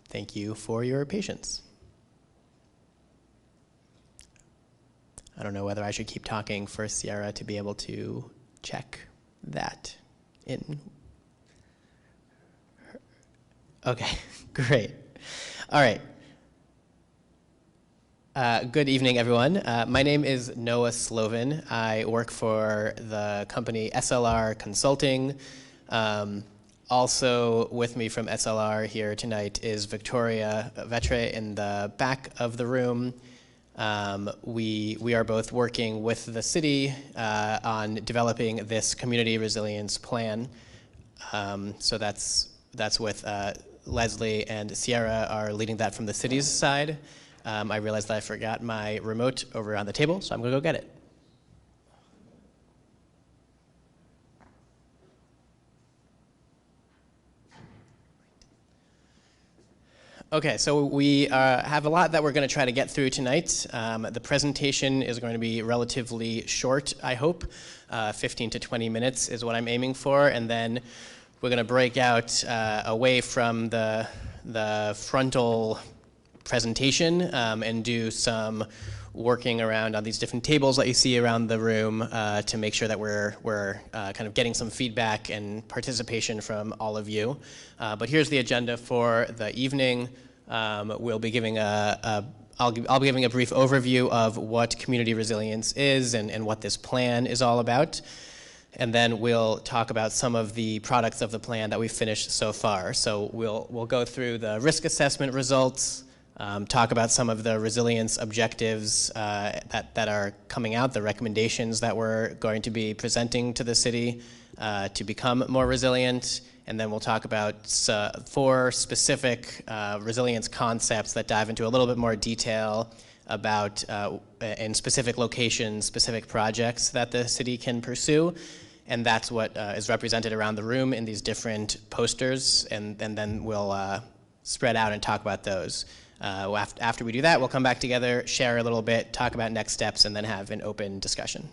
Thank you for your patience. I don't know whether I should keep talking for Sierra to be able to check that in. Okay, great. All right. Good evening, everyone. My name is Noah Slovin. I work for the company SLR Consulting. Also with me from SLR here tonight is Victoria Vetre in the back of the room. We are both working with the city on developing this Community Resilience Plan. So that's with Leslie and Sierra are leading that from the city's side. I realized that I forgot my remote over on the table, so I'm going to go get it. Okay, so we have a lot that we're going to try to get through tonight. The presentation is going to be relatively short, I hope. 15 to 20 minutes is what I'm aiming for, and then we're going to break out away from the frontal presentation and do some working around on these different tables that you see around the room to make sure that we're kind of getting some feedback and participation from all of you. But here's the agenda for the evening. We'll be giving I'll be giving a brief overview of what community resilience is and what this plan is all about. And then we'll talk about some of the products of the plan that we've finished so far. So we'll go through the risk assessment results, talk about some of the resilience objectives that are coming out, the recommendations that we're going to be presenting to the city to become more resilient. And then we'll talk about 4 specific resilience concepts that dive into a little bit more detail about in specific locations, specific projects that the city can pursue. And that's what is represented around the room in these different posters. And then we'll spread out and talk about those. After we do that, we'll come back together, share a little bit, talk about next steps, and then have an open discussion.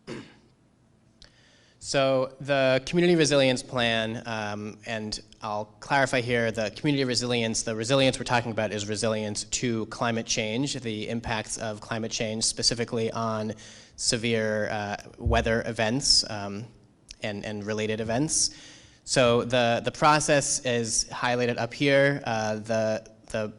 Okay. So the Community Resilience Plan, and I'll clarify here, the resilience we're talking about is resilience to climate change, the impacts of climate change specifically on severe weather events and related events. So the process is highlighted up here. The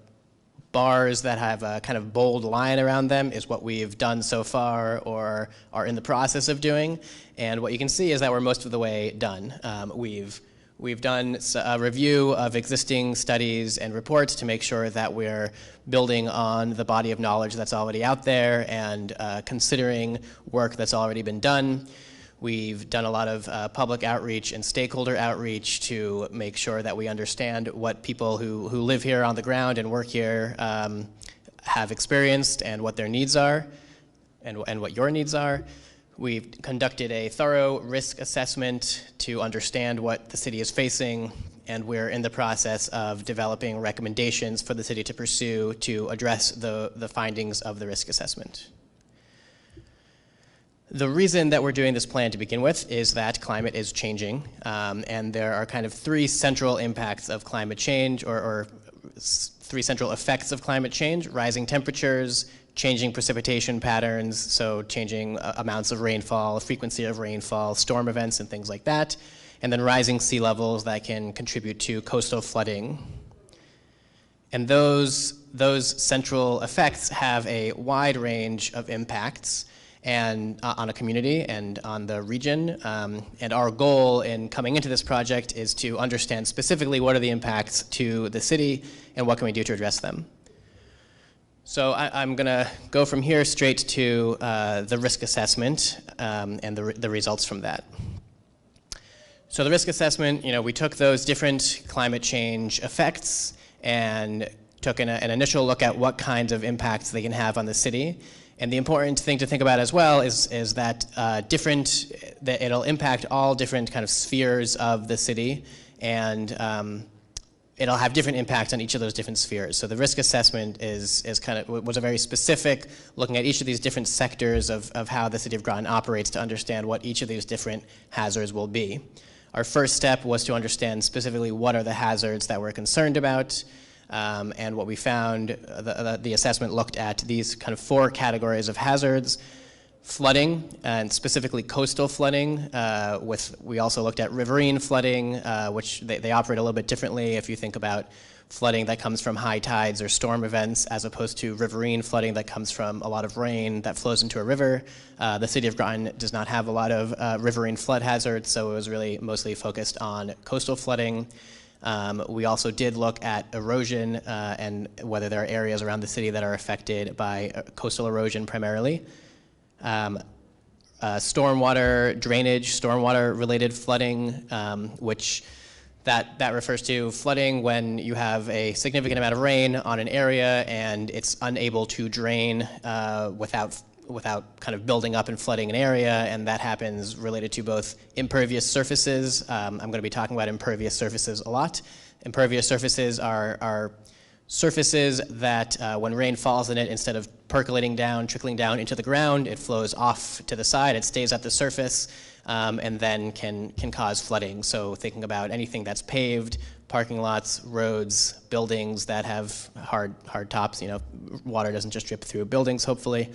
bars that have a kind of bold line around them is what we've done so far or are in the process of doing. And what you can see is that we're most of the way done. We've done a review of existing studies and reports to make sure that we're building on the body of knowledge that's already out there and considering work that's already been done. We've done a lot of public outreach and stakeholder outreach to make sure that we understand what people who live here on the ground and work here have experienced and what their needs are and what your needs are. We've conducted a thorough risk assessment to understand what the city is facing, and we're in the process of developing recommendations for the city to pursue to address the findings of the risk assessment. The reason that we're doing this plan to begin with is that climate is changing, and there are kind of 3 central impacts of climate change, or 3 central effects of climate change: rising temperatures, changing precipitation patterns, so changing amounts of rainfall, frequency of rainfall, storm events, and things like that, and then rising sea levels that can contribute to coastal flooding. And those central effects have a wide range of impacts and on a community and on the region. And our goal in coming into this project is to understand specifically what are the impacts to the city and what can we do to address them. So I'm going to go from here straight to the risk assessment and the results from that. So the risk assessment, we took those different climate change effects and took an initial look at what kinds of impacts they can have on the city. And the important thing to think about as well is that it'll impact all different kind of spheres of the city, and it'll have different impacts on each of those different spheres. So the risk assessment was a very specific, looking at each of these different sectors of how the City of Groton operates to understand what each of these different hazards will be. Our first step was to understand specifically what are the hazards that we're concerned about, and what we found, the assessment looked at these kind of 4 categories of hazards. Flooding, and specifically coastal flooding. We also looked at riverine flooding, which they operate a little bit differently if you think about flooding that comes from high tides or storm events, as opposed to riverine flooding that comes from a lot of rain that flows into a river. The City of Groton does not have a lot of riverine flood hazards, so it was really mostly focused on coastal flooding. We also did look at erosion and whether there are areas around the city that are affected by coastal erosion primarily. Stormwater drainage, stormwater-related flooding, which that refers to flooding when you have a significant amount of rain on an area and it's unable to drain without kind of building up and flooding an area, and that happens related to both impervious surfaces. I'm going to be talking about impervious surfaces a lot. Impervious surfaces are surfaces that when rain falls in it, instead of percolating down, trickling down into the ground, it flows off to the side, it stays at the surface, and then can cause flooding. So thinking about anything that's paved, parking lots, roads, buildings that have hard tops, water doesn't just drip through buildings, hopefully.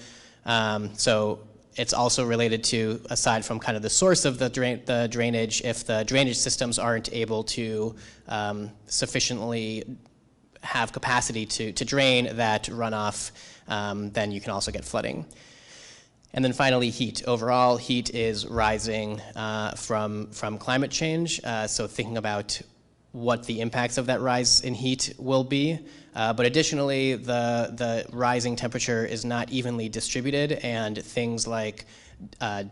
So it's also related to, aside from kind of the source of the drainage, if the drainage systems aren't able to sufficiently have capacity to drain that runoff, then you can also get flooding. And then finally, heat. Overall, heat is rising from climate change, so thinking about what the impacts of that rise in heat will be. But additionally, the rising temperature is not evenly distributed, and things like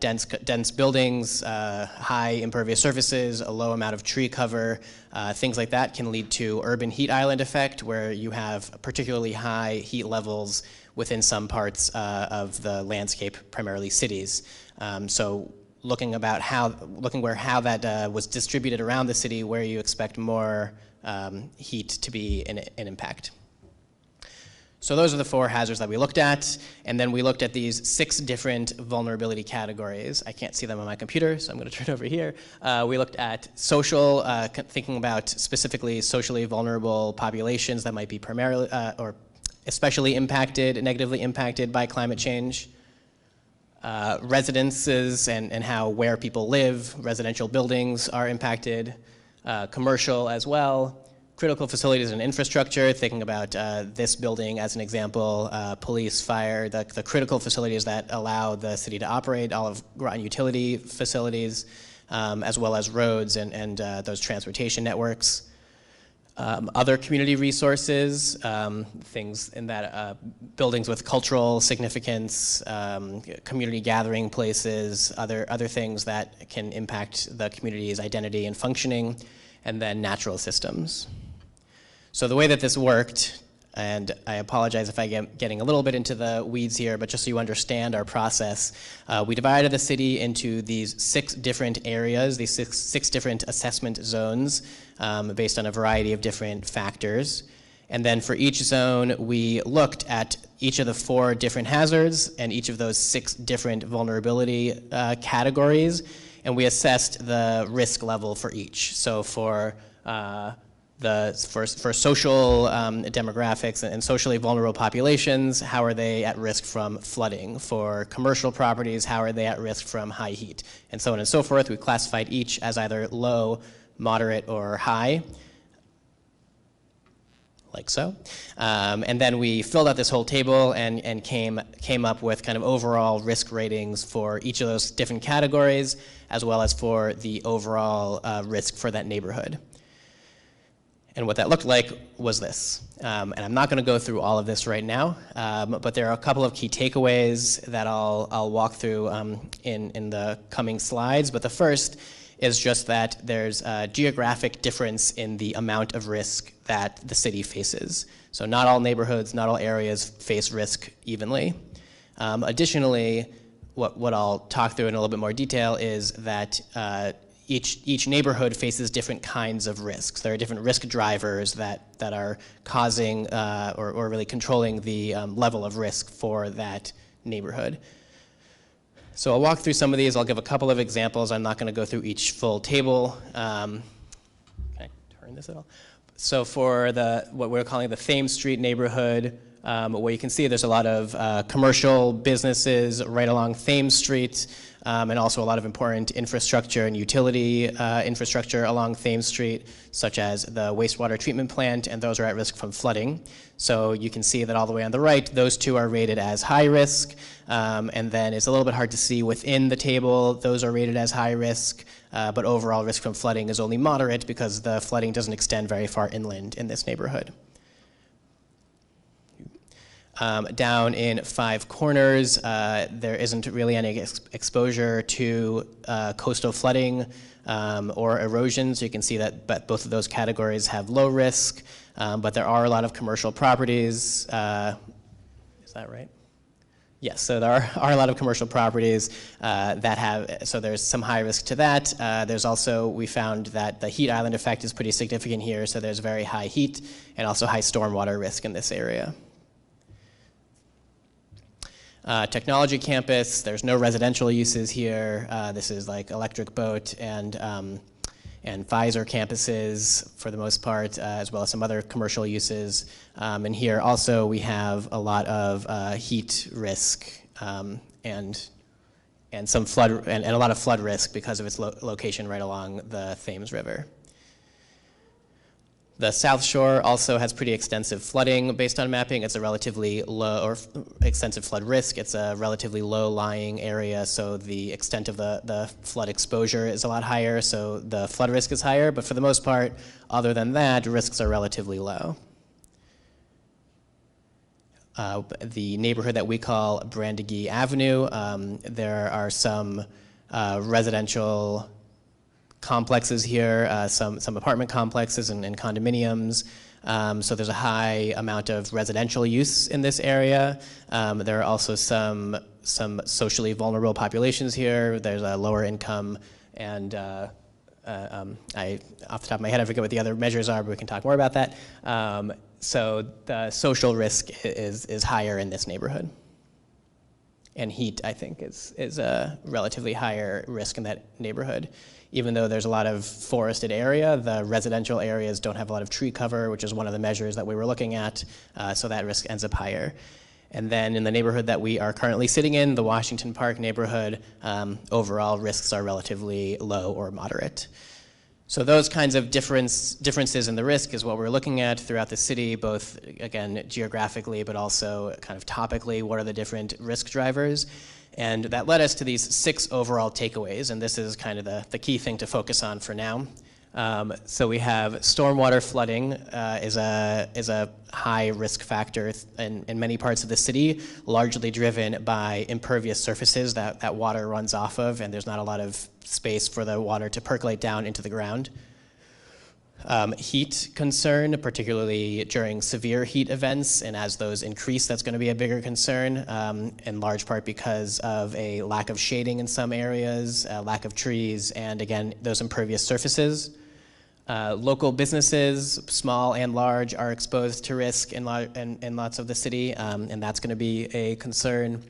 dense buildings, high impervious surfaces, a low amount of tree cover, things like that can lead to urban heat island effect, where you have particularly high heat levels within some parts of the landscape, primarily cities. So looking where how that was distributed around the city, where you expect more heat to be an impact. So those are the 4 hazards that we looked at, and then we looked at these 6 different vulnerability categories. I can't see them on my computer, so I'm going to turn over here. We looked at social, thinking about specifically socially vulnerable populations that might be primarily or especially negatively impacted by climate change. Residences and how where people live, residential buildings are impacted, commercial as well. Critical facilities and infrastructure, thinking about this building as an example, police, fire, the critical facilities that allow the city to operate, all of Groton utility facilities, as well as roads and those transportation networks. Other community resources, things in that buildings with cultural significance, community gathering places, other things that can impact the community's identity and functioning, and then natural systems. So the way that this worked, and I apologize if I get getting a little bit into the weeds here, but just so you understand our process, we divided the city into these 6 different areas, these six different assessment zones, based on a variety of different factors. And then for each zone, we looked at each of the 4 different hazards and each of those 6 different vulnerability categories, and we assessed the risk level for each. So for social demographics and socially vulnerable populations, how are they at risk from flooding? For commercial properties, how are they at risk from high heat? And so on and so forth. We classified each as either low, moderate, or high, like so. And then we filled out this whole table and came up with kind of overall risk ratings for each of those different categories, as well as for the overall risk for that neighborhood. And what that looked like was this. And I'm not going to go through all of this right now, but there are a couple of key takeaways that I'll walk through in the coming slides. But the first is just that there's a geographic difference in the amount of risk that the city faces. So not all neighborhoods, not all areas face risk evenly. Additionally, what I'll talk through in a little bit more detail is that each neighborhood faces different kinds of risks. There are different risk drivers that are causing or really controlling the level of risk for that neighborhood. So I'll walk through some of these. I'll give a couple of examples. I'm not going to go through each full table. Can I turn this at all? So for what we're calling the Thames Street neighborhood, where you can see there's a lot of commercial businesses right along Thames Street, and also a lot of important infrastructure and utility infrastructure along Thames Street, such as the wastewater treatment plant, and those are at risk from flooding. So you can see that all the way on the right, those two are rated as high risk, and then it's a little bit hard to see within the table, those are rated as high risk, but overall risk from flooding is only moderate because the flooding doesn't extend very far inland in this neighborhood. Down in Five Corners, there isn't really any exposure to coastal flooding or erosion, so you can see that both of those categories have low risk, but there are a lot of commercial properties. Is that right? Yes, so there are a lot of commercial properties that have, so there's some high risk to that. There's also, we found that the heat island effect is pretty significant here, so there's very high heat and also high stormwater risk in this area. Technology campus, there's no residential uses here. This is like Electric Boat and Pfizer campuses for the most part, as well as some other commercial uses. And here also we have a lot of heat risk and some flood and a lot of flood risk because of its location right along the Thames River. The South Shore also has pretty extensive flooding based on mapping. It's a relatively low, or extensive flood risk. It's a relatively low-lying area, so the extent of the flood exposure is a lot higher, so the flood risk is higher, but for the most part, other than that, risks are relatively low. The neighborhood that we call Brandeigh Avenue, there are some residential complexes here, some apartment complexes and condominiums. So there's a high amount of residential use in this area. There are also some socially vulnerable populations here. There's a lower income and off the top of my head, I forget what the other measures are, but we can talk more about that. So the social risk is higher in this neighborhood. And heat, I think, is a relatively higher risk in that neighborhood. Even though there's a lot of forested area, the residential areas don't have a lot of tree cover, which is one of the measures that we were looking at, so that risk ends up higher. And then in the neighborhood that we are currently sitting in, the Washington Park neighborhood, overall risks are relatively low or moderate. So those kinds of differences in the risk is what we're looking at throughout the city, both, again, geographically, but also kind of topically, what are the different risk drivers? And that led us to these 6 overall takeaways, and this is kind of the key thing to focus on for now. So we have stormwater flooding is a high risk factor in many parts of the city, largely driven by impervious surfaces that water runs off of, and there's not a lot of space for the water to percolate down into the ground. Heat concern, particularly during severe heat events, and as those increase, that's going to be a bigger concern, in large part because of a lack of shading in some areas, lack of trees, and again, those impervious surfaces. Local businesses, small and large, are exposed to risk in lots of the city, and that's going to be a concern.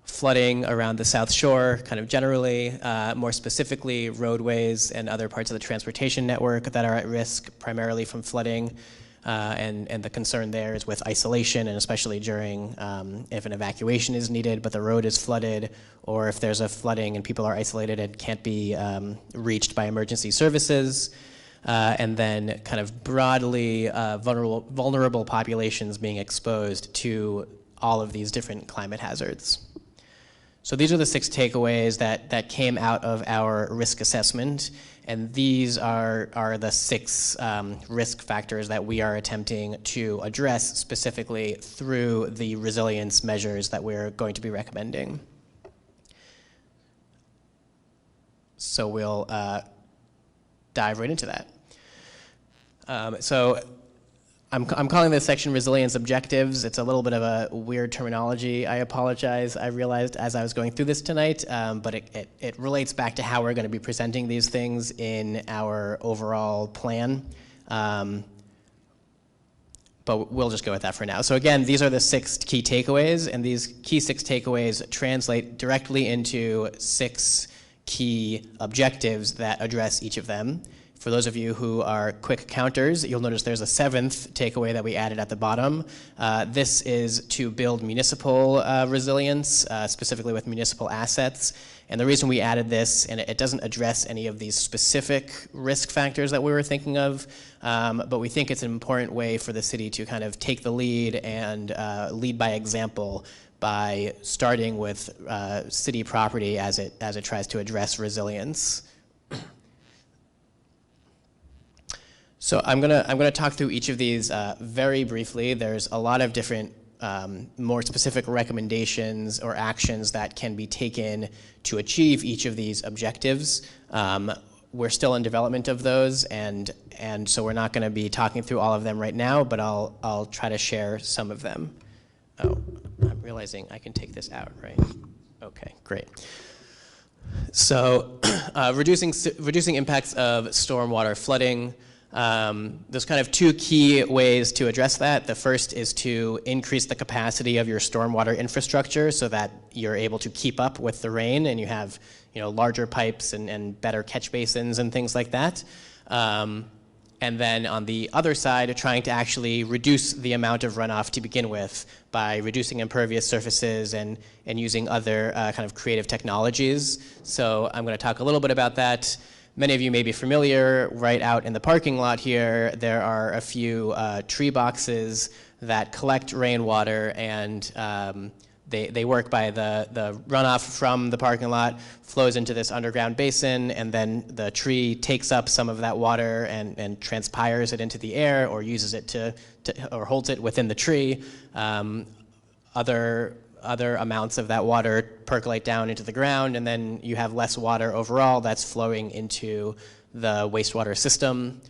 Flooding around the South Shore, kind of generally, more specifically roadways and other parts of the transportation network that are at risk primarily from flooding, and the concern there is with isolation, and especially during if an evacuation is needed but the road is flooded, or if there's a flooding and people are isolated and can't be reached by emergency services. And then kind of broadly vulnerable populations being exposed to all of these different climate hazards. So these are the 6 takeaways that came out of our risk assessment, and these are the 6 risk factors that we are attempting to address specifically through the resilience measures that we're going to be recommending. So we'll dive right into that. So I'm calling this section resilience objectives. It's a little bit of a weird terminology. I apologize. I realized as I was going through this tonight, but it relates back to how we're going to be presenting these things in our overall plan. But we'll just go with that for now. So again, these are the 6 key takeaways, and these key 6 takeaways translate directly into 6 key objectives that address each of them. For those of you who are quick counters, you'll notice there's a 7th takeaway that we added at the bottom. This is to build municipal resilience, specifically with municipal assets. And the reason we added this, and it doesn't address any of these specific risk factors that we were thinking of, but we think it's an important way for the city to kind of take the lead and lead by example by starting with city property as it tries to address resilience. So I'm gonna talk through each of these very briefly. There's a lot of different more specific recommendations or actions that can be taken to achieve each of these objectives. We're still in development of those, and so we're not going to be talking through all of them right now, but I'll try to share some of them. Oh, I'm realizing I can take this out, right? Okay, great. So reducing impacts of stormwater flooding. There's kind of 2 key ways to address that. The first is to increase the capacity of your stormwater infrastructure so that you're able to keep up with the rain and you have larger pipes and better catch basins and things like that. And then on the other side, trying to actually reduce the amount of runoff to begin with by reducing impervious surfaces and using other kind of creative technologies. So I'm going to talk a little bit about that. Many of you may be familiar, right out in the parking lot here, there are a few tree boxes that collect rainwater, and they work by the runoff from the parking lot flows into this underground basin, and then the tree takes up some of that water and transpires it into the air or uses it or holds it within the tree. Other amounts of that water percolate down into the ground, and then you have less water overall that's flowing into the wastewater system.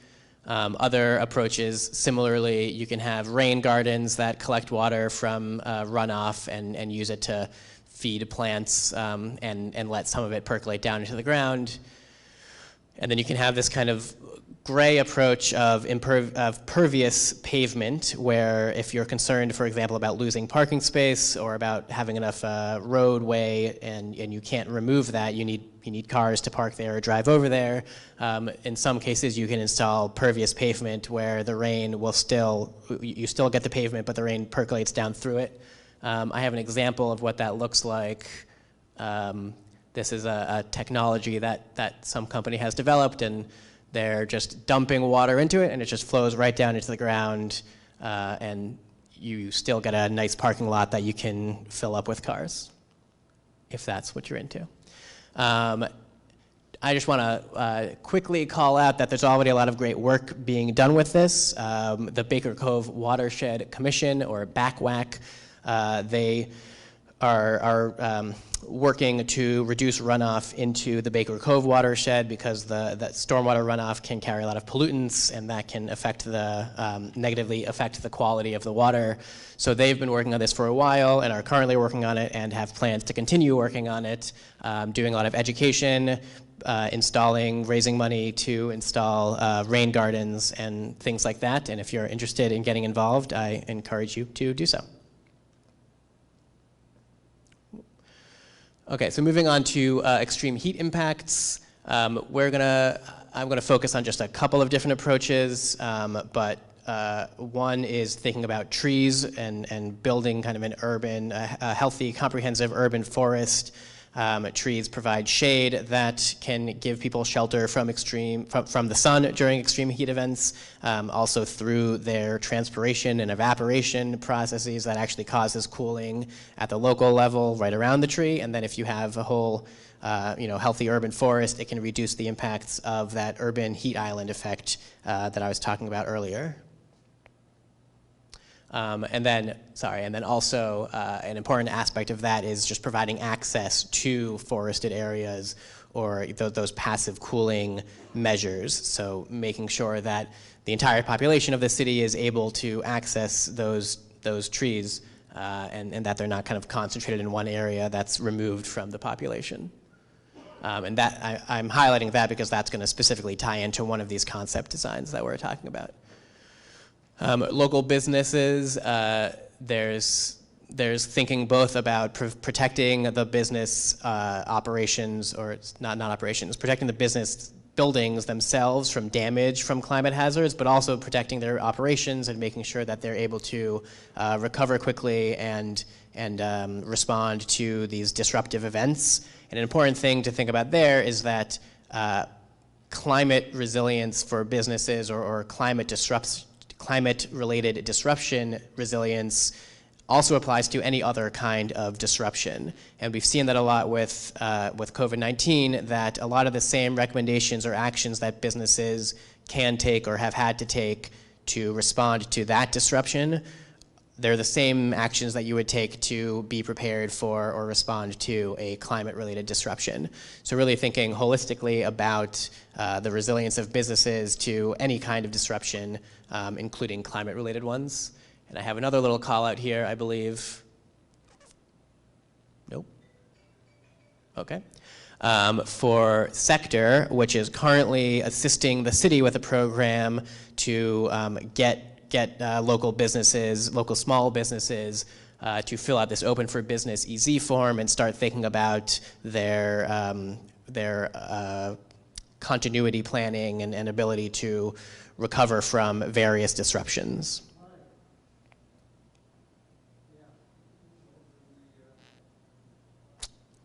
Other approaches, similarly, you can have rain gardens that collect water from runoff and use it to feed plants and let some of it percolate down into the ground. And then you can have this kind of gray approach of pervious pavement, where if you're concerned, for example, about losing parking space or about having enough roadway and you can't remove that, you need cars to park there or drive over there. In some cases, you can install pervious pavement where the rain you still get the pavement, but the rain percolates down through it. I have an example of what that looks like. This is a technology that some company has developed, and they're just dumping water into it, and it just flows right down into the ground, and you still get a nice parking lot that you can fill up with cars, if that's what you're into. I just want to quickly call out that there's already a lot of great work being done with this. The Baker Cove Watershed Commission, or BACWAC, they are working to reduce runoff into the Baker Cove watershed because that stormwater runoff can carry a lot of pollutants, and that can negatively affect the quality of the water. So they've been working on this for a while and are currently working on it and have plans to continue working on it, doing a lot of education, raising money to install rain gardens and things like that. And if you're interested in getting involved, I encourage you to do so. Okay, so moving on to extreme heat impacts. I'm gonna focus on just a couple of different approaches, but one is thinking about trees and building kind of a healthy, comprehensive urban forest. Trees provide shade that can give people shelter from the sun during extreme heat events, also through their transpiration and evaporation processes that actually causes cooling at the local level right around the tree. And then if you have a whole healthy urban forest, it can reduce the impacts of that urban heat island effect that I was talking about earlier. And then also an important aspect of that is just providing access to forested areas or those passive cooling measures. So making sure that the entire population of the city is able to access those trees and that they're not kind of concentrated in one area that's removed from the population. And that I'm highlighting that because that's going to specifically tie into one of these concept designs that we're talking about. Local businesses, there's thinking both about protecting the business operations, or it's not operations, protecting the business buildings themselves from damage from climate hazards, but also protecting their operations and making sure that they're able to recover quickly and respond to these disruptive events. And an important thing to think about there is that climate resilience for businesses or climate-related disruption resilience also applies to any other kind of disruption. And we've seen that a lot with COVID-19, that a lot of the same recommendations or actions that businesses can take or have had to take to respond to that disruption, they're the same actions that you would take to be prepared for or respond to a climate-related disruption. So really thinking holistically about the resilience of businesses to any kind of disruption, including climate-related ones. And I have another little call out here, I believe. Nope. Okay. For Sector, which is currently assisting the city with a program to get local businesses, local small businesses, to fill out this Open for Business EZ form and start thinking about their continuity planning and ability to recover from various disruptions.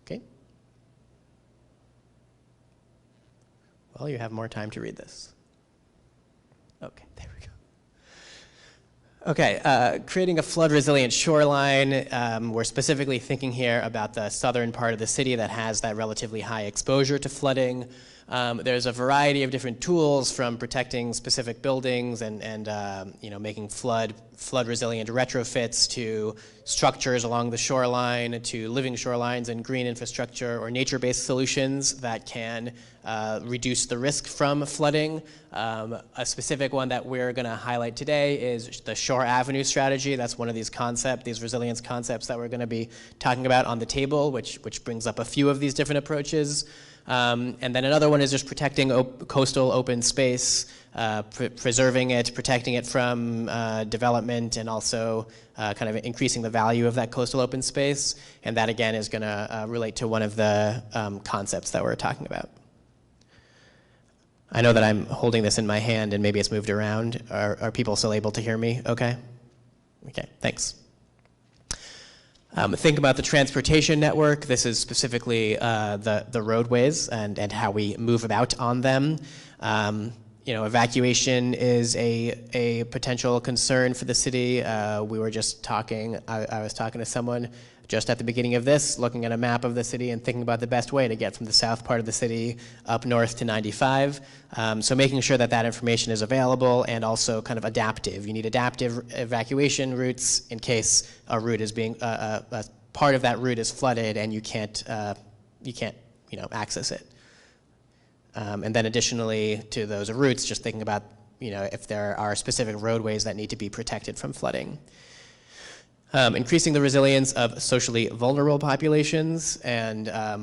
Okay. Well, you have more time to read this. Okay, there we go. Okay, creating a flood-resilient shoreline. We're specifically thinking here about the southern part of the city that has that relatively high exposure to flooding. There's a variety of different tools, from protecting specific buildings and making flood-resilient retrofits, to structures along the shoreline, to living shorelines and green infrastructure or nature-based solutions that can reduce the risk from flooding. A specific one that we're going to highlight today is the Shore Avenue strategy. That's one of these resilience concepts that we're going to be talking about on the table, which brings up a few of these different approaches. And then another one is just protecting coastal open space, preserving it, protecting it from development, and also kind of increasing the value of that coastal open space. And that, again, is going to relate to one of the concepts that we're talking about. I know that I'm holding this in my hand and maybe it's moved around. Are people still able to hear me okay? Okay, thanks. Think about the transportation network. This is specifically the roadways and how we move about on them. Evacuation is a potential concern for the city. We were just talking, I was talking to someone just at the beginning of this, looking at a map of the city and thinking about the best way to get from the south part of the city up north to 95. So making sure that that information is available and also kind of adaptive. You need adaptive evacuation routes in case a route is a part of that route is flooded and you can't access it. And then additionally to those routes, just thinking about if there are specific roadways that need to be protected from flooding. Increasing the resilience of socially vulnerable populations, and I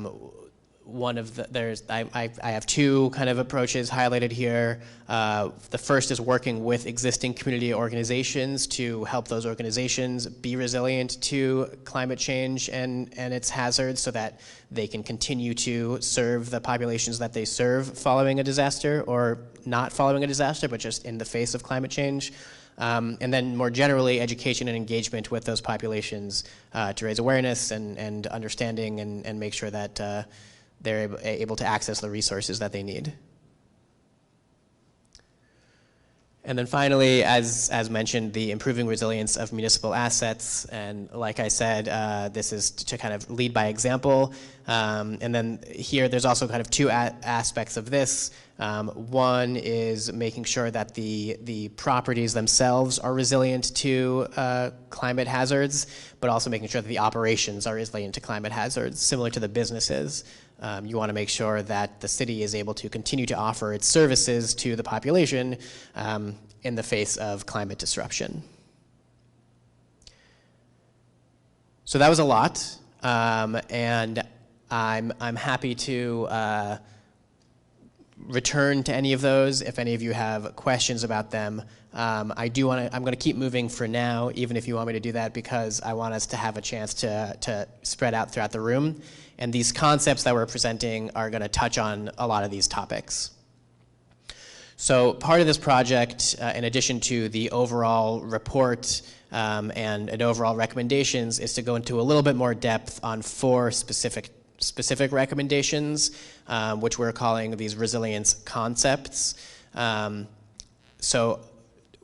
have two kind of approaches highlighted here. The first is working with existing community organizations to help those organizations be resilient to climate change and its hazards, so that they can continue to serve the populations that they serve following a disaster, or not following a disaster, but just in the face of climate change. And then more generally, education and engagement with those populations to raise awareness and understanding and make sure that they're able to access the resources that they need. And then finally, as mentioned, the improving resilience of municipal assets. And like I said, this is to kind of lead by example. And then here, there's also kind of two aspects of this. One is making sure that the properties themselves are resilient to climate hazards, but also making sure that the operations are resilient to climate hazards, similar to the businesses. You want to make sure that the city is able to continue to offer its services to the population in the face of climate disruption. So that was a lot, and I'm happy to return to any of those if any of you have questions about them. I'm going to keep moving for now, even if you want me to do that, because I want us to have a chance to spread out throughout the room. And these concepts that we're presenting are going to touch on a lot of these topics. So part of this project, in addition to the overall report and overall recommendations, is to go into a little bit more depth on 4 specific recommendations, which we're calling these resilience concepts. So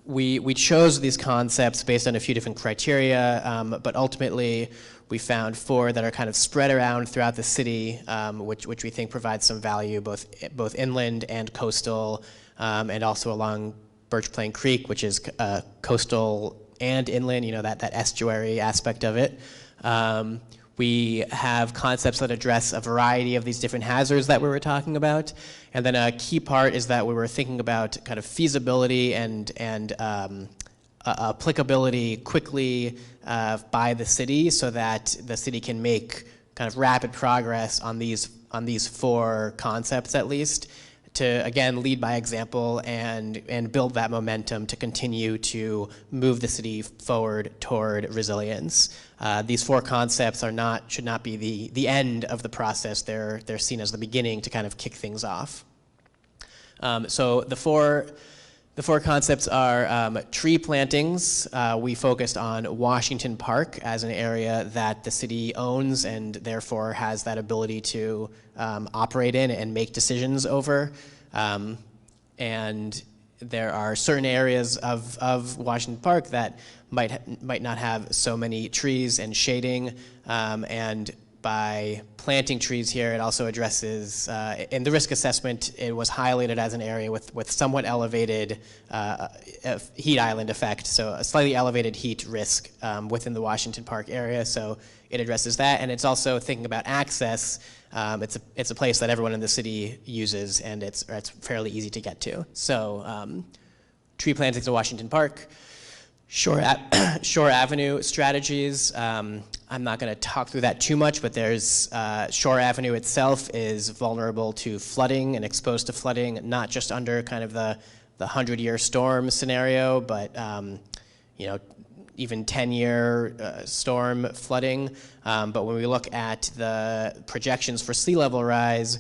we chose these concepts based on a few different criteria, but ultimately we found 4 that are kind of spread around throughout the city, which we think provides some value both inland and coastal, and also along Birch Plain Creek, which is coastal and inland, that estuary aspect of it. We have concepts that address a variety of these different hazards that we were talking about. And then a key part is that we were thinking about kind of feasibility and applicability quickly by the city, so that the city can make kind of rapid progress on these 4 concepts at least, to again lead by example and build that momentum to continue to move the city forward toward resilience. These 4 concepts should not be the end of the process. They're seen as the beginning to kind of kick things off. So the four concepts are tree plantings. We focused on Washington Park as an area that the city owns and therefore has that ability to operate in and make decisions over. And there are certain areas of Washington Park that might not have so many trees and shading, and by planting trees here, it also addresses, in the risk assessment, it was highlighted as an area with somewhat elevated heat island effect, so a slightly elevated heat risk within the Washington Park area, so it addresses that, and it's also thinking about access. It's a place that everyone in the city uses, and it's fairly easy to get to. So tree plantings in Washington Park. Shore Avenue strategies. I'm not going to talk through that too much, but there's Shore Avenue itself is vulnerable to flooding and exposed to flooding, not just under kind of the 100-year storm scenario, but even 10-year storm flooding. But when we look at the projections for sea level rise,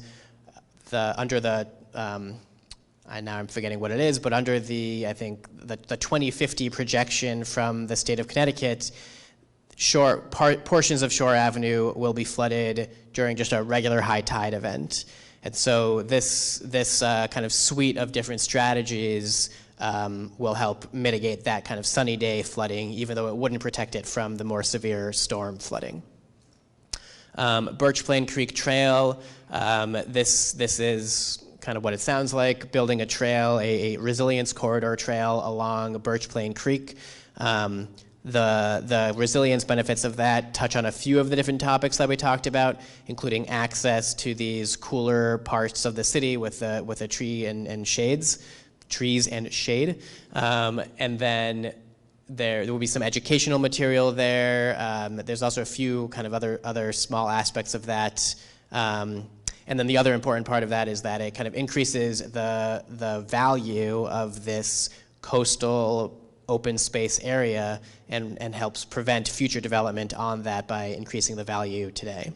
now I'm forgetting what it is, but under I think the 2050 projection from the state of Connecticut, portions of Shore Avenue will be flooded during just a regular high tide event. And so this kind of suite of different strategies will help mitigate that kind of sunny day flooding, even though it wouldn't protect it from the more severe storm flooding. Birch Plain Creek Trail, this is kind of what it sounds like, building a trail, a resilience corridor trail along Birch Plain Creek. The resilience benefits of that touch on a few of the different topics that we talked about, including access to these cooler parts of the city with a tree and shades, trees and shade. And then there will be some educational material there. There's also a few kind of other small aspects of that. And then the other important part of that is that it kind of increases the value of this coastal open space area and helps prevent future development on that by increasing the value today.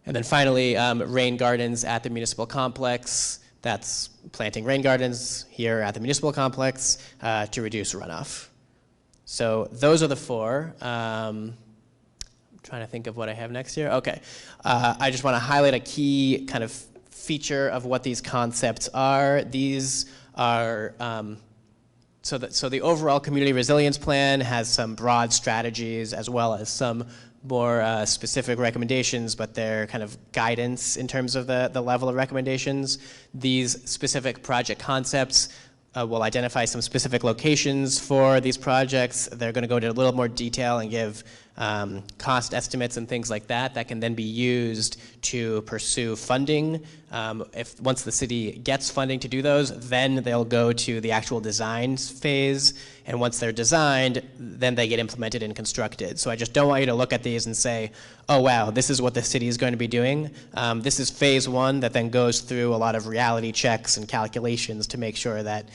And then finally, rain gardens at the municipal complex. That's planting rain gardens here at the municipal complex to reduce runoff. So those are the 4. Trying to think of what I have next here. Okay, I just want to highlight a key kind of feature of what these concepts are. These are, so the overall Community Resilience Plan has some broad strategies as well as some more specific recommendations, but they're kind of guidance in terms of the level of recommendations. These specific project concepts will identify some specific locations for these projects. They're going to go into a little more detail and give cost estimates and things like that that can then be used to pursue funding. Once the city gets funding to do those, then they'll go to the actual design phase, and once they're designed, then they get implemented and constructed. So I just don't want you to look at these and say, oh wow, this is what the city is going to be doing. This is phase one that then goes through a lot of reality checks and calculations to make sure that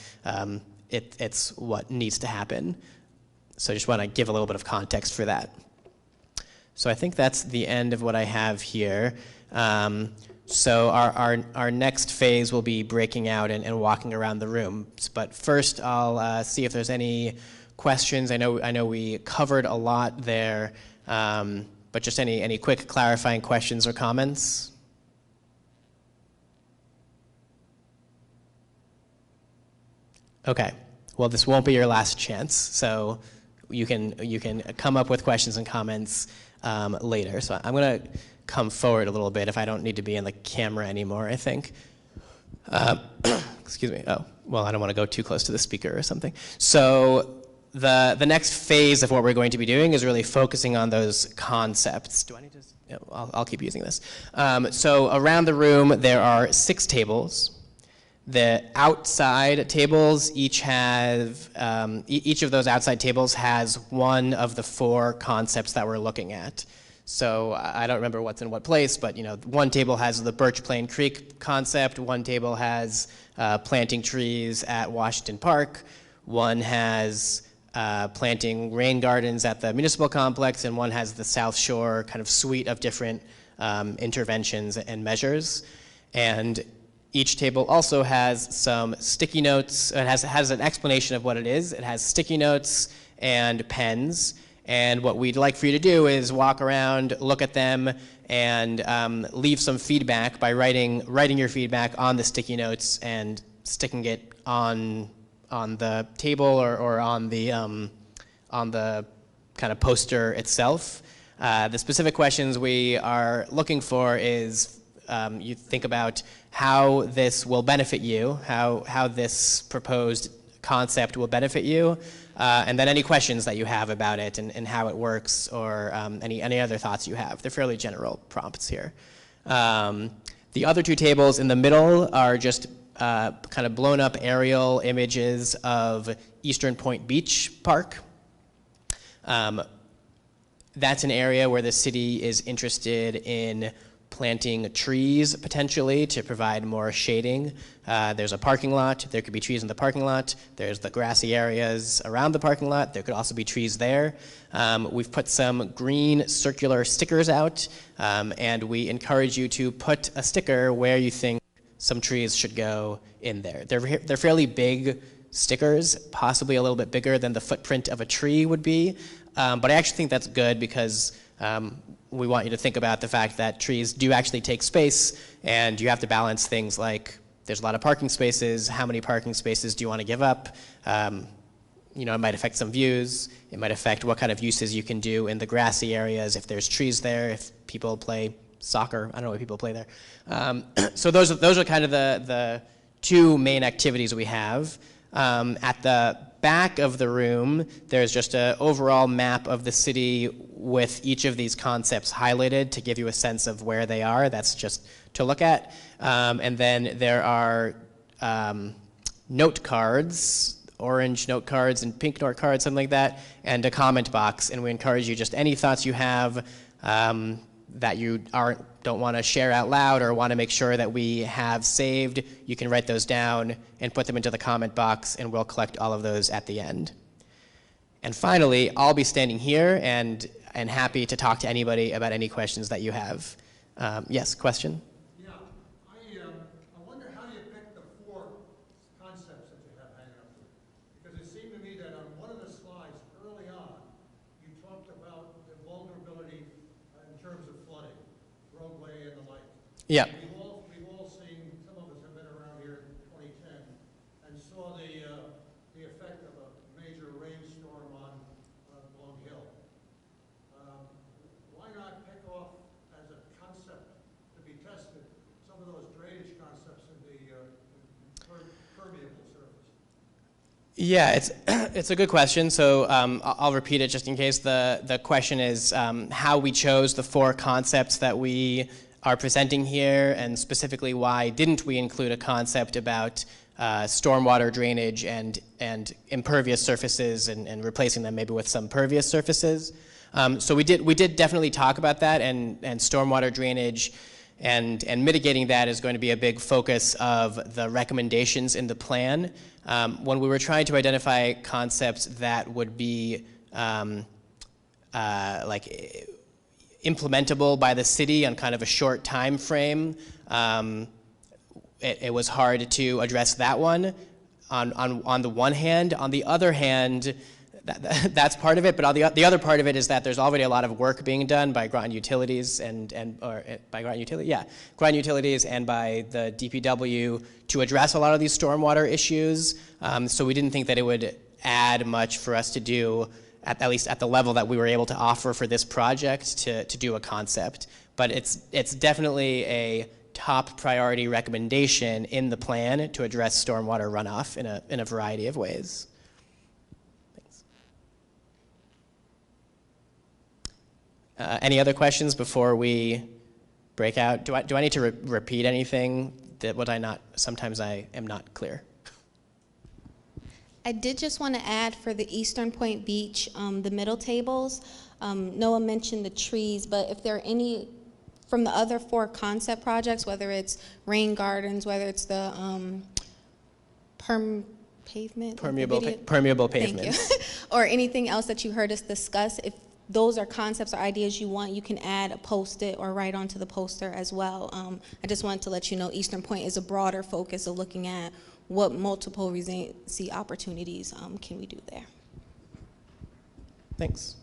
it's what needs to happen. So I just want to give a little bit of context for that. So I think that's the end of what I have here. So our next phase will be breaking out and walking around the room. But first, I'll see if there's any questions. I know we covered a lot there, but just any quick clarifying questions or comments? Okay. Well, this won't be your last chance, so you can come up with questions and comments later. So I'm going to come forward a little bit if I don't need to be in the camera anymore, I think. Excuse me. Oh, well, I don't want to go too close to the speaker or something. So the next phase of what we're going to be doing is really focusing on those concepts. Do I need to? Yeah, I'll keep using this. So around the room, there are 6 tables. The outside tables each have, each of those outside tables has one of the 4 concepts that we're looking at. So I don't remember what's in what place, but one table has the Birch Plain Creek concept, one table has planting trees at Washington Park, one has planting rain gardens at the Municipal complex, and one has the South Shore kind of suite of different interventions and measures. And each table also has some sticky notes. It has an explanation of what it is. It has sticky notes and pens. And what we'd like for you to do is walk around, look at them, and leave some feedback by writing your feedback on the sticky notes and sticking it on the table or on the kind of poster itself. The specific questions we are looking for is you think about how this will benefit you, how this proposed concept will benefit you, and then any questions that you have about it and how it works, or any other thoughts you have. They're fairly general prompts here. The other 2 tables in the middle are just kind of blown up aerial images of Eastern Point Beach Park. That's an area where the city is interested in planting trees potentially to provide more shading. There's a parking lot. There could be trees in the parking lot. There's the grassy areas around the parking lot. There could also be trees there. We've put some green circular stickers out, and we encourage you to put a sticker where you think some trees should go in there. They're fairly big stickers, possibly a little bit bigger than the footprint of a tree would be, but I actually think that's good because we want you to think about the fact that trees do actually take space, and you have to balance things like there's a lot of parking spaces. How many parking spaces do you want to give up? It might affect some views. It might affect what kind of uses you can do in the grassy areas if there's trees there, if people play soccer. I don't know what people play there. So those are kind of the 2 main activities we have. At the back of the room, there's just an overall map of the city with each of these concepts highlighted to give you a sense of where they are. That's just to look at. And then there are note cards, orange note cards and pink note cards, something like that, and a comment box. And we encourage you, just any thoughts you have that you don't want to share out loud or want to make sure that we have saved, you can write those down and put them into the comment box, and we'll collect all of those at the end. And finally, I'll be standing here and happy to talk to anybody about any questions that you have. Yes, question? Yeah, I wonder how you pick the 4 concepts that you have hanging up there. Because it seemed to me that on one of the slides early on, you talked about the vulnerability in terms of flooding, roadway and the like. Yeah. We've all seen, some of us have been around here in 2010 and saw the effect of a major rainstorm on Long Hill. Why not pick off as a concept to be tested some of those drainage concepts in the permeable surface? Yeah, it's it's a good question. So I'll repeat it just in case. The question is how we chose the four concepts that we are presenting here, and specifically why didn't we include a concept about stormwater drainage and impervious surfaces and replacing them maybe with some pervious surfaces. So we did definitely talk about that, and stormwater drainage and mitigating that is going to be a big focus of the recommendations in the plan. When we were trying to identify concepts that would be like implementable by the city on kind of a short time frame, it was hard to address that one on the one hand. On the other hand, that's part of it, but the other part of it is that there's already a lot of work being done by Groton Utilities Groton Utilities and by the DPW to address a lot of these stormwater issues. So we didn't think that it would add much for us to do, at least at the level that we were able to offer for this project, to do a concept. But it's definitely a top priority recommendation in the plan to address stormwater runoff in a variety of ways. Any other questions before we break out? Do I need to repeat anything? Sometimes I am not clear. I did just want to add for the Eastern Point Beach, the middle tables, Noah mentioned the trees, but if there are any from the other four concept projects, whether it's rain gardens, whether it's the permeable pavement, or anything else that you heard us discuss, if those are concepts or ideas you want, you can add a post-it or write onto the poster as well. I just wanted to let you know Eastern Point is a broader focus of looking at what multiple resiliency opportunities can we do there. Thanks.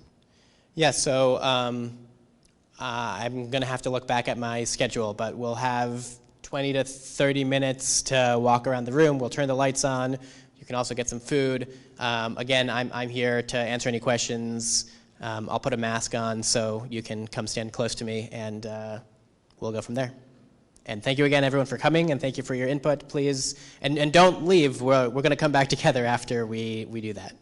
Yeah, so I'm going to have to look back at my schedule, but we'll have 20 to 30 minutes to walk around the room. We'll turn the lights on. You can also get some food. Again, I'm here to answer any questions. I'll put a mask on so you can come stand close to me, and we'll go from there. And thank you again, everyone, for coming, and thank you for your input, please. And don't leave. We're going to come back together after we do that.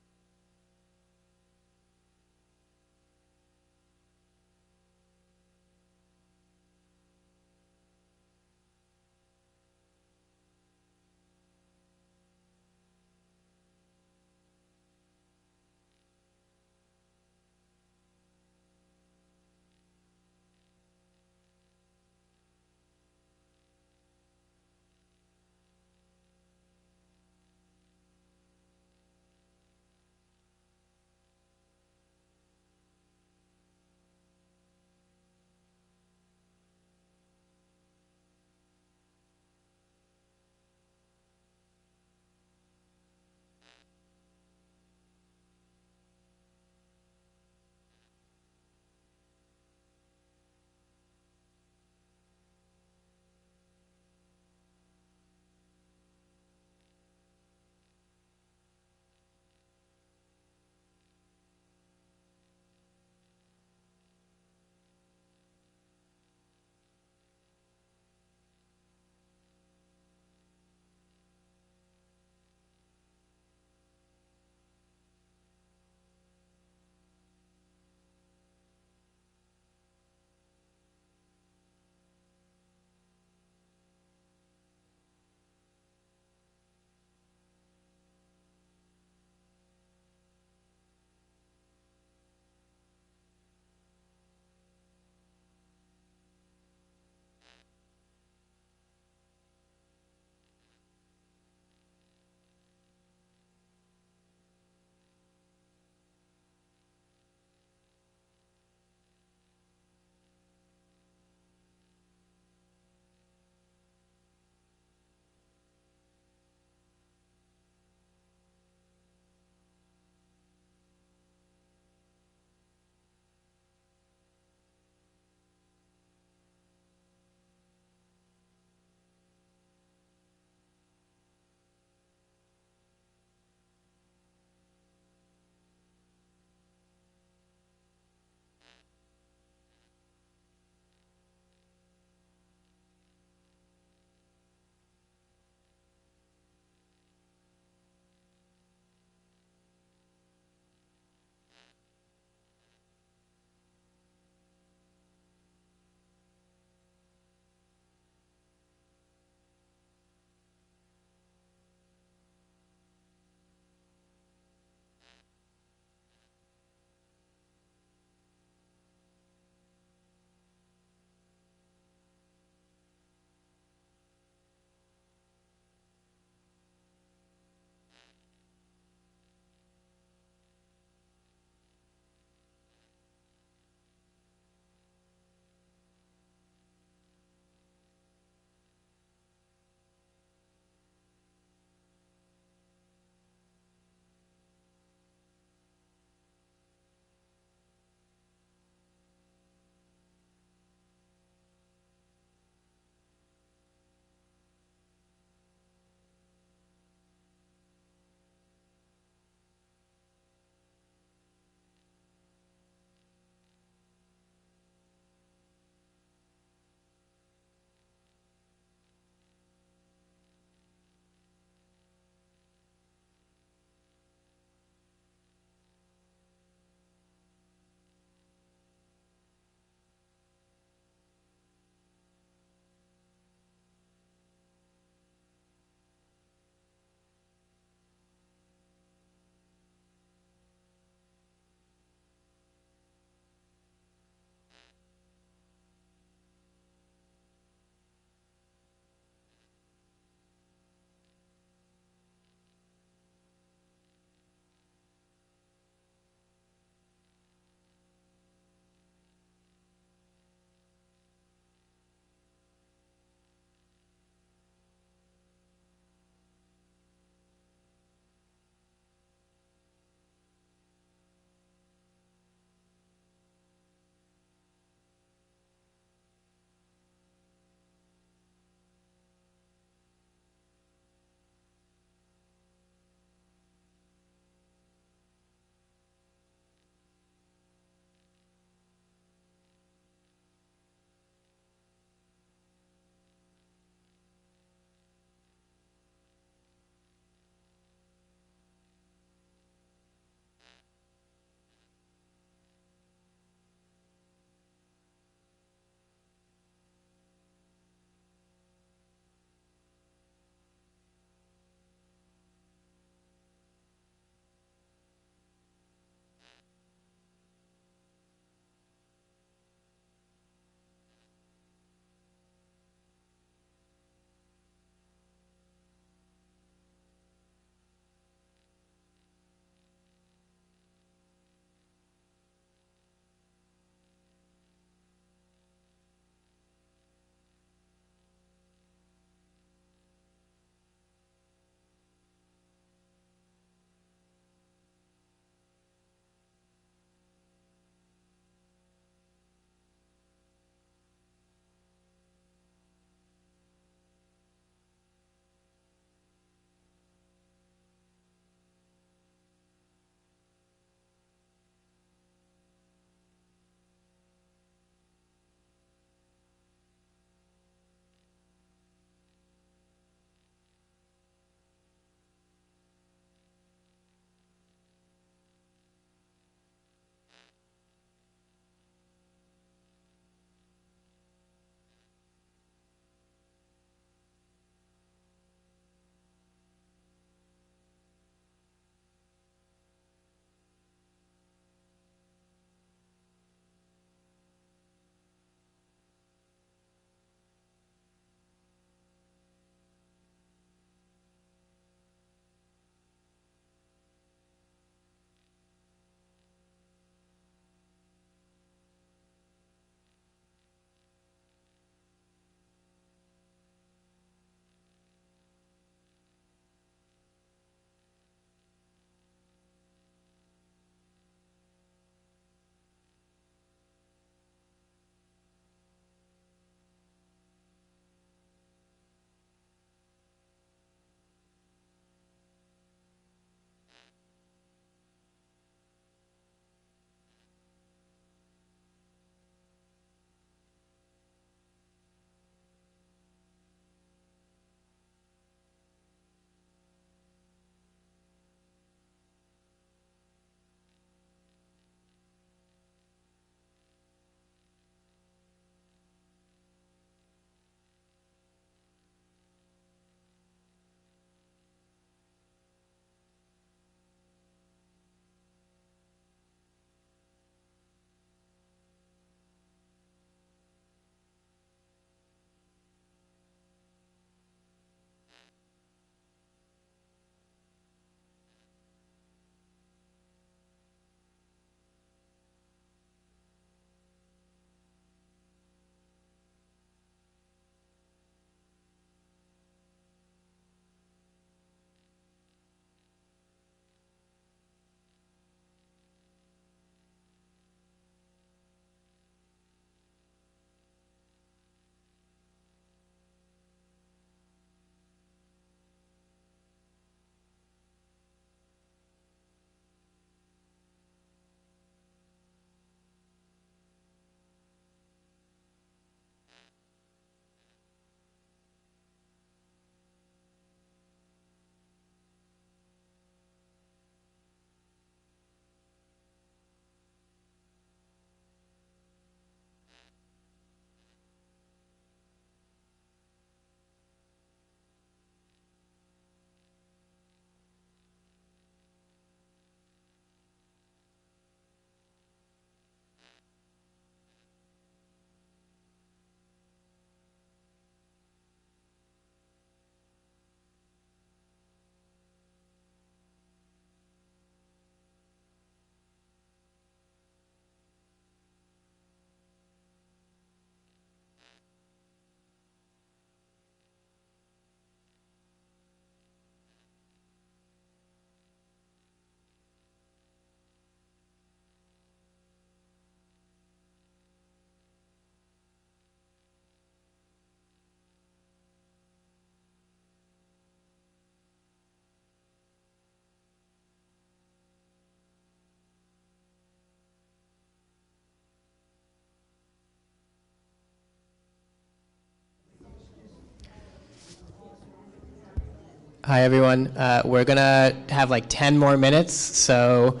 Hi, everyone. We're going to have like 10 more minutes, so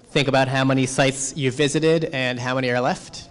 think about how many sites you visited and how many are left.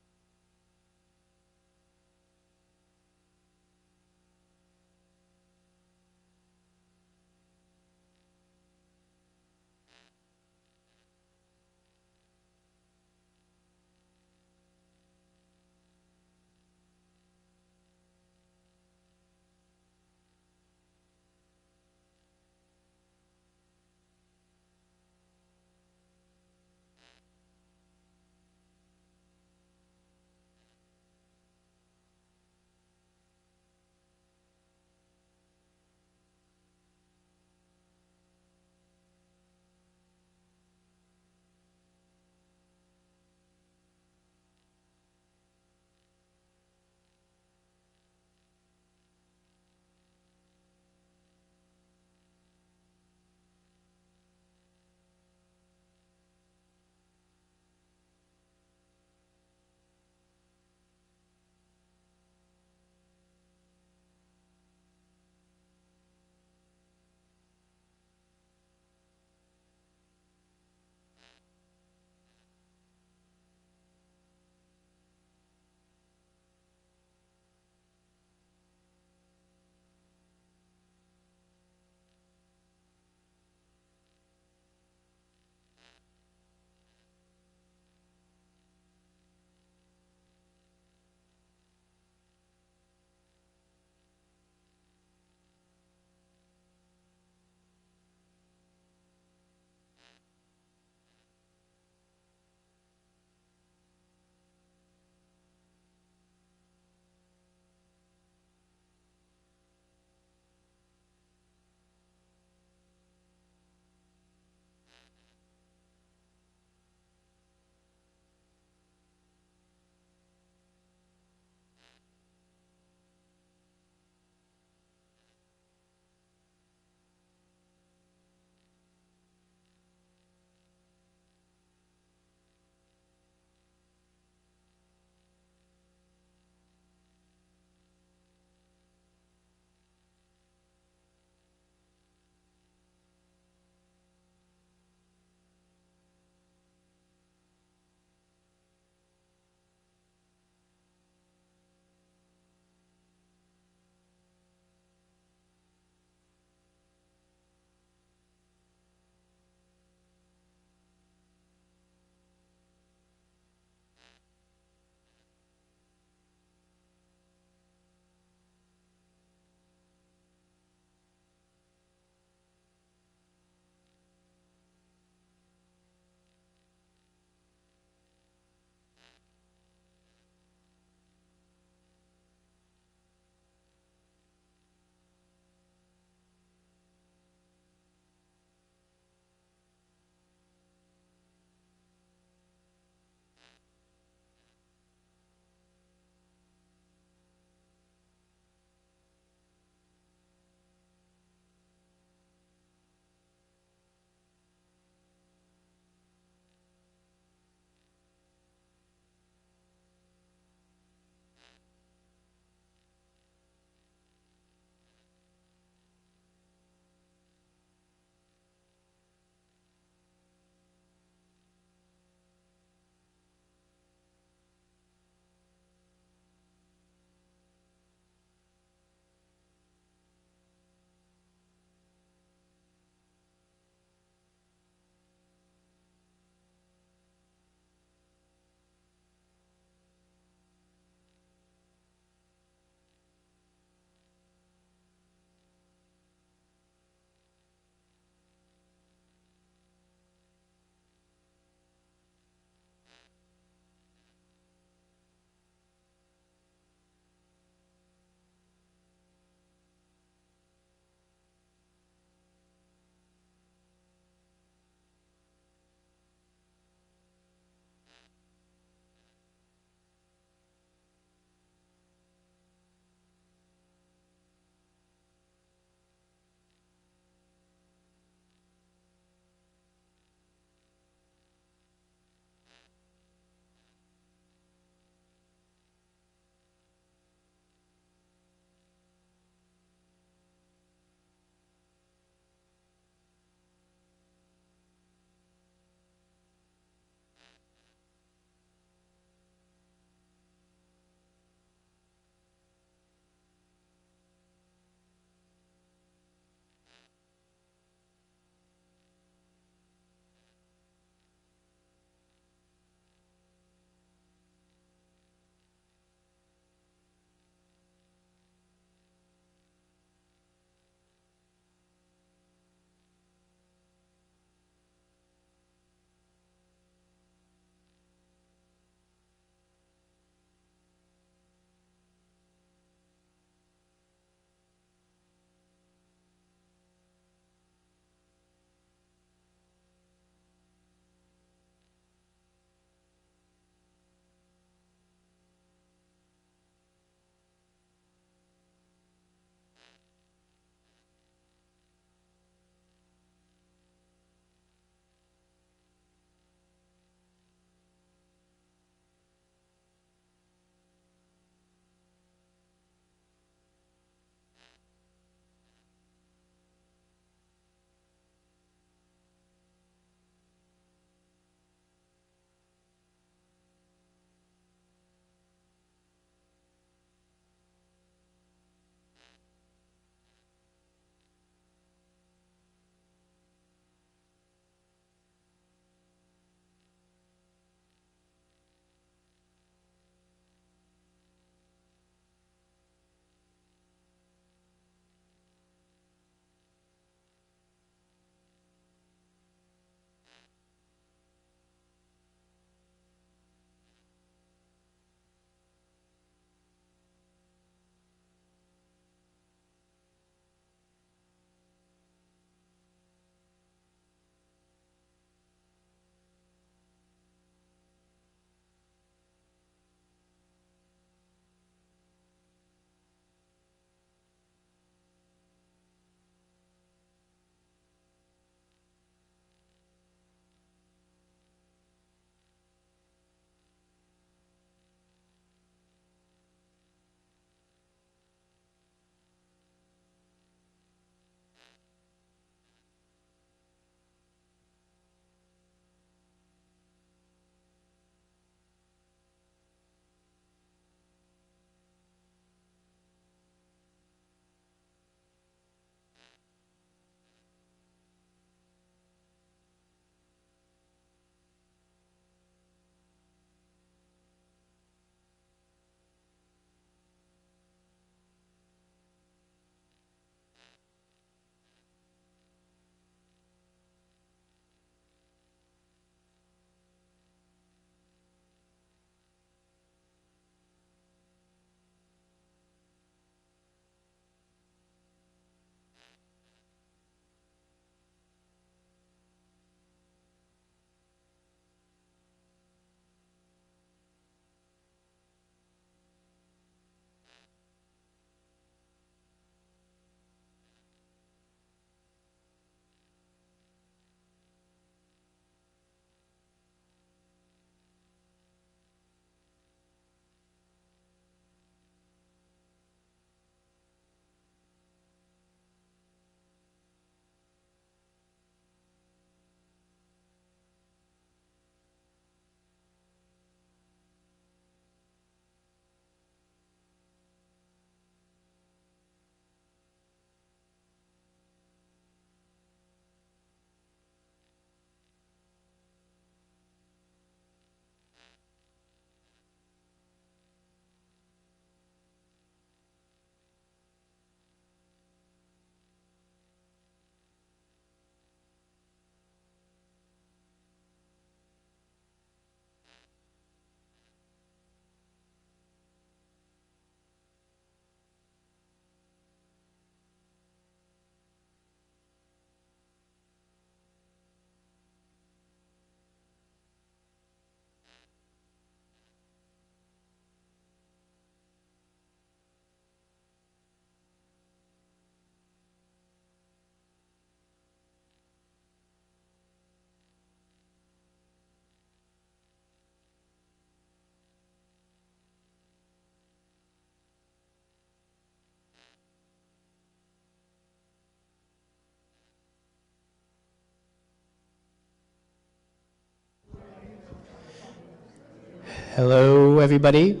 Hello, everybody.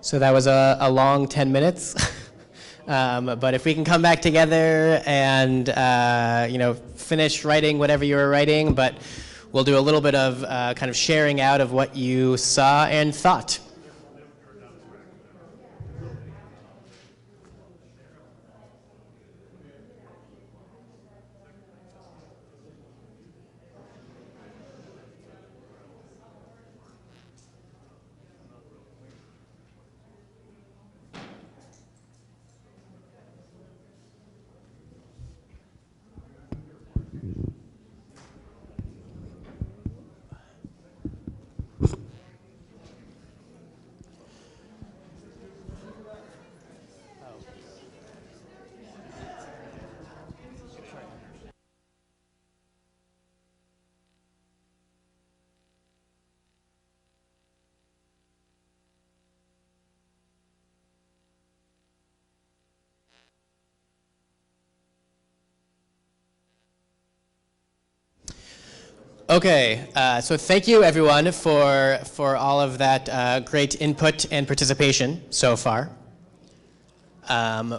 So that was a long 10 minutes. But if we can come back together and, finish writing whatever you were writing, but we'll do a little bit of kind of sharing out of what you saw and thought. Okay, so thank you everyone for all of that great input and participation so far.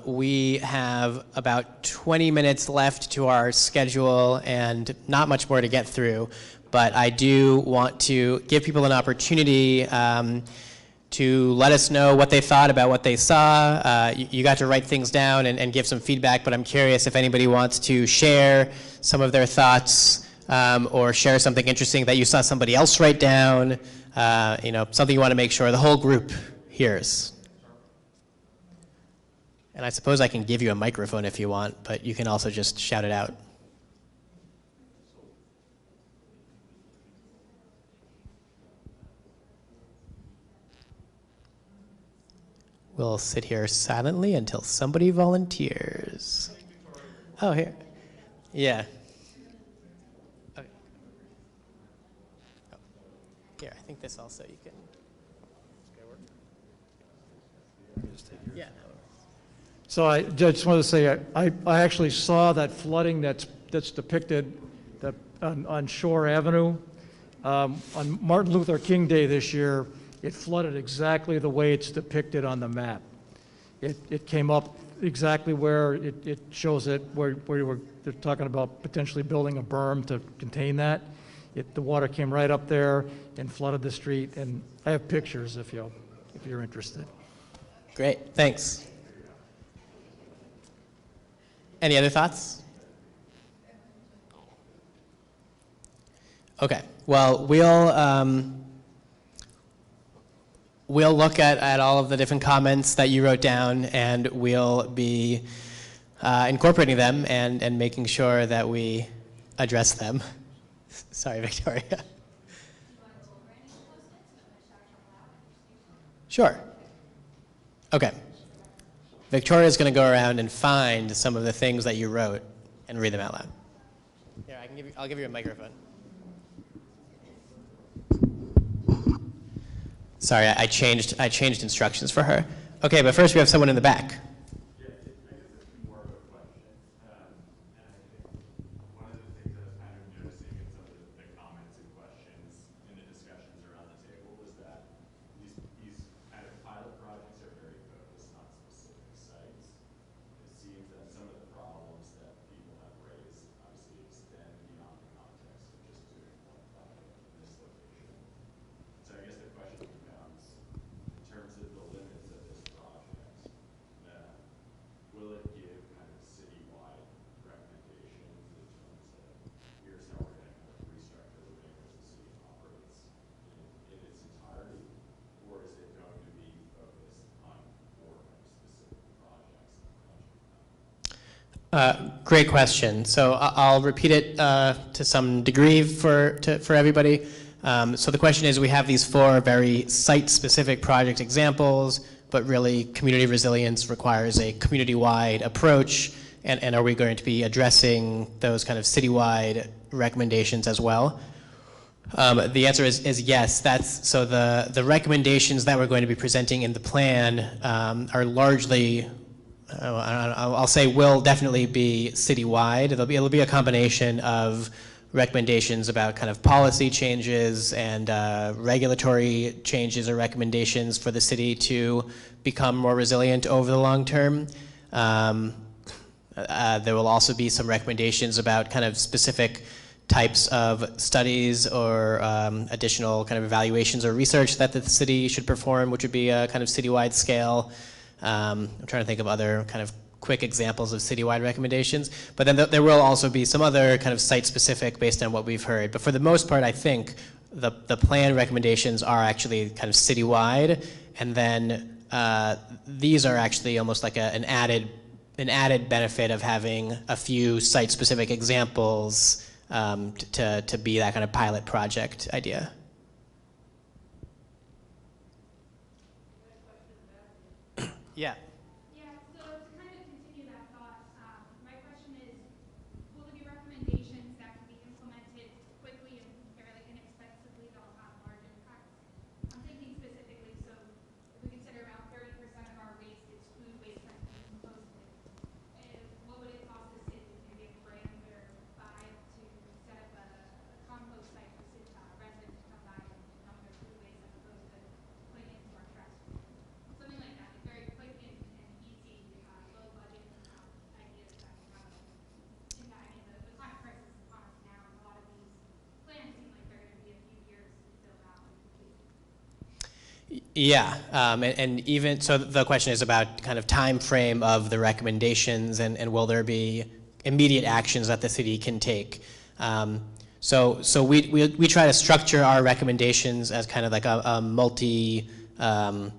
We have about 20 minutes left to our schedule and not much more to get through, but I do want to give people an opportunity to let us know what they thought about what they saw. You got to write things down and give some feedback, but I'm curious if anybody wants to share some of their thoughts or share something interesting that you saw somebody else write down, something you want to make sure the whole group hears. And I suppose I can give you a microphone if you want, but you can also just shout it out. We'll sit here silently until somebody volunteers. Oh, here. Yeah. Okay. Oh. Here, I think this also you can. Yeah. So I just want to say, I actually saw that flooding that's depicted on Shore Avenue. On Martin Luther King Day this year, it flooded exactly the way it's depicted on the map. It came up exactly where it shows it, where they're talking about potentially building a berm to contain that. The water came right up there and flooded the street, and I have pictures if you're interested. Great, thanks. Any other thoughts? Okay, well, we'll look at all of the different comments that you wrote down, and we'll be incorporating them and making sure that we address them. Sorry, Victoria. Sure. Okay. Victoria's going to go around and find some of the things that you wrote and read them out loud. Here, I'll give you a microphone. Sorry, I changed instructions for her. Okay, but first we have someone in the back. Yeah, I guess it's more of a question. And I think one of the things I was kind of noticing in some of the comments and questions in the discussions around the table was that these kind of pilot projects are very focused on specific sites. It seems that some of the problems that people have raised obviously extend beyond the context of just doing one project in this location. So I guess the question becomes, in terms of the limits of this project, will it give kind of citywide recommendations in terms of here's how we're going to kind of restructure the way the city operates in its entirety, or is it going to be focused on more kind of specific projects? Great question. So I'll repeat it to some degree for everybody. So the question is, we have these 4 very site-specific project examples, but really community resilience requires a community-wide approach, and are we going to be addressing those kind of citywide recommendations as well? The answer is yes. So the recommendations that we're going to be presenting in the plan are largely, I'll say will definitely be citywide. It'll be a combination of recommendations about kind of policy changes and regulatory changes or recommendations for the city to become more resilient over the long term. There will also be some recommendations about kind of specific types of studies or additional kind of evaluations or research that the city should perform, which would be a kind of citywide scale. I'm trying to think of other kind of quick examples of citywide recommendations, but then there will also be some other kind of site-specific based on what we've heard. But for the most part, I think the plan recommendations are actually kind of citywide, and then these are actually almost like an added benefit of having a few site-specific examples to be that kind of pilot project idea. Yeah. Yeah, so to kind of continue that thought, my question is, will there be recommendations that can be implemented quickly and fairly inexpensively that will have large impacts? I'm thinking specifically, so if we consider about 30% of our waste is food waste that can be composted, what would it cost the city, maybe a grand or five, to set up a compost site for residents to come by and dump their food waste as opposed to putting it into our trash? Something like that, very quick and easy, low budget ideas that can have an impact. I mean, the climate crisis is upon us now, and a lot of these plans seem like they're going to be a few years to build out. Yeah, and even, so the question is about kind of time frame of the recommendations and will there be immediate actions that the city can take. So we try to structure our recommendations as kind of like a multi, like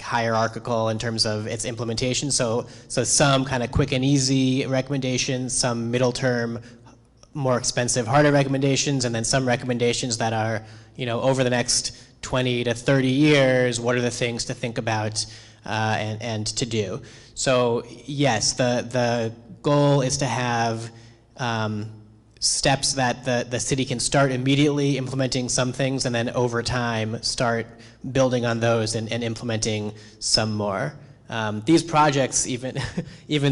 hierarchical in terms of its implementation. So some kind of quick and easy recommendations, some middle term, more expensive, harder recommendations, and then some recommendations that are, over the next 20 to 30 years, what are the things to think about and to do. So yes, the goal is to have steps that the city can start immediately implementing some things, and then over time start building on those and implementing some more. These projects, even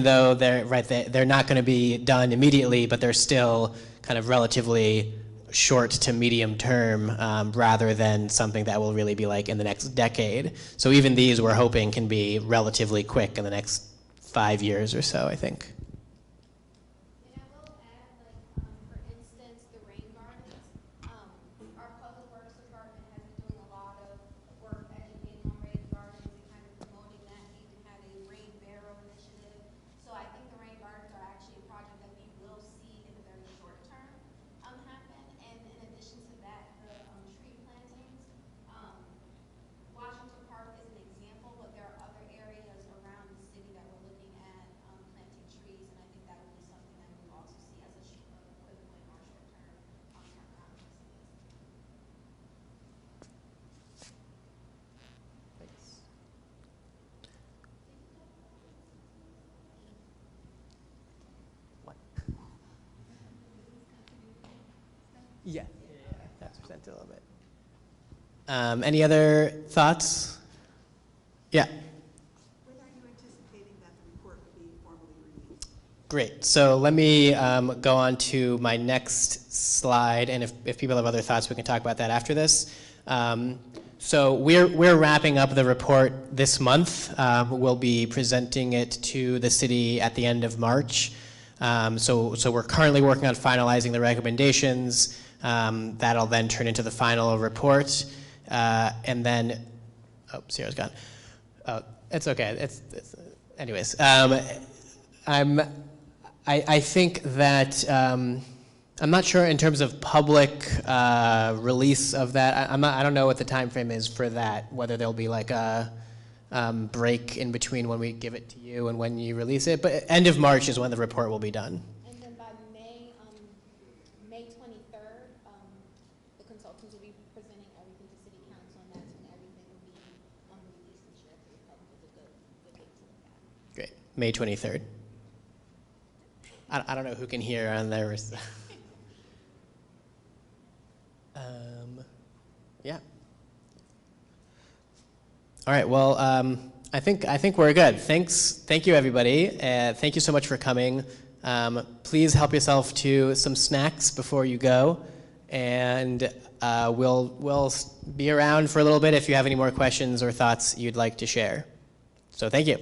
though they're not going to be done immediately, but they're still kind of relatively short to medium term, rather than something that will really be like in the next decade. So even these we're hoping can be relatively quick in the next 5 years or so, I think. And I will add, for instance, the rain gardens. Our public works department has been doing a lot of work educating on rain gardens and kind of promoting that. We even had a rain barrel initiative. So I think the rain gardens are actually a project that we will see in the very short term happen. And in addition to that, the tree plantings. Washington Park is an example, but there are other areas around the city that we're looking at planting trees, and I think that would be something that we will also see as a quick win or short-term projects. Yeah, that's presented a little bit. Any other thoughts? Yeah. When are you anticipating that the report will be formally released? Great. So let me go on to my next slide, and if people have other thoughts, we can talk about that after this. So we're wrapping up the report this month. We'll be presenting it to the city at the end of March. So we're currently working on finalizing the recommendations. That'll then turn into the final report, and then, oh, Sierra's gone. Oh, it's okay. Anyways, I think that I'm not sure in terms of public release of that. I don't know what the time frame is for that. Whether there'll be like a break in between when we give it to you and when you release it. But end of March is when the report will be done. And then by May 23rd, the consultants will be presenting everything to City Council, and that's when everything will be released and shared for the public. Is a good date to look at. Great. May 23rd. I don't know who can hear on there. Yeah. All right. Well, I think we're good. Thank you, everybody. Thank you so much for coming. Please help yourself to some snacks before you go, and we'll be around for a little bit if you have any more questions or thoughts you'd like to share. So thank you.